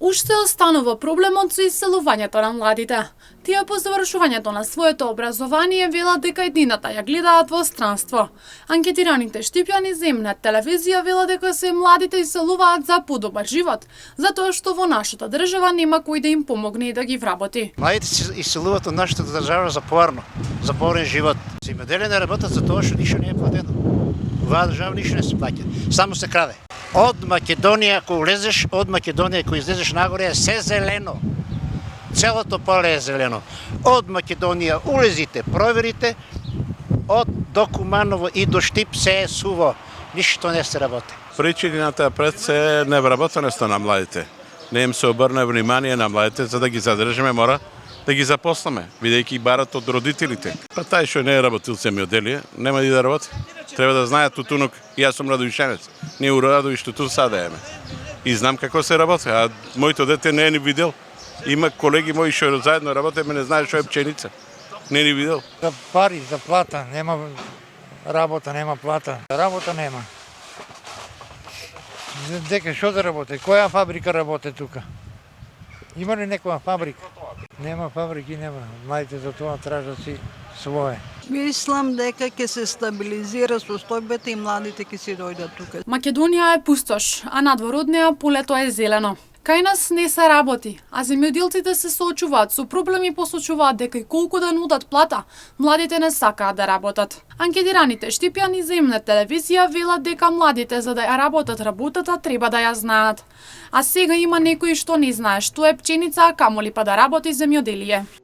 Уште останува проблемот со иселувањето на младите. Тие по завршувањето на своето образование велат дека едината ја гледаат во странство. Анкетираните штипјани за М-нет телевизија велат дека се младите иселуваат за подобар живот, затоа што во нашата држава нема кој да им помогне и да ги вработи. Младите се иселуваат од нашата држава за порен живот. Земјоделие не работат за тоа што ништо не е платено. Оваа држава ништо не се плаќа, само се краде. Од Македонија, ако улезеш, од Македонија, ако излезеш нагоре, е се зелено. Целото поле е зелено. Од Македонија улезите, проверите, до Куманово и до Штип се е суво. Ништо не се работи. Причината пред се е невработеността на младите. Не им се обрне внимание на младите, за да ги задржиме мора да ги запосламе, бидејќи барат од родителите. Па тај што не е работил земјоделие, нема и да работи. Треба да знаат тутунок, јас сум радовишенец. Ние у Радовиште ту садееме. И знам како се работи, а моето дете не е ни видел. Има колеги мои што заедно работеме, не знаеш што е пченица. Не е ни видел. За пари, за плата, нема работа, нема плата. Работа нема. Дека што да работи? Која фабрика работи тука? Има ли некоја фабрика? Нема фабрики, нема. Младите за тоа тражат си свое. Мислам дека ќе се стабилизира состојбата и младите ќе си дојдат тука. Македонија е пустош, а надвор од неа полето е зелено. Кај нас не се работи, а земјоделците се соочуваат со проблеми и посочуваат дека и колку да нудат плата, младите не сакаат да работат. Анкетираните штипјани за М-нет телевизија велат дека младите за да ја работат работата треба да ја знаат. А сега има некој што не знае што е пченица, а камоли па да работи земјоделие.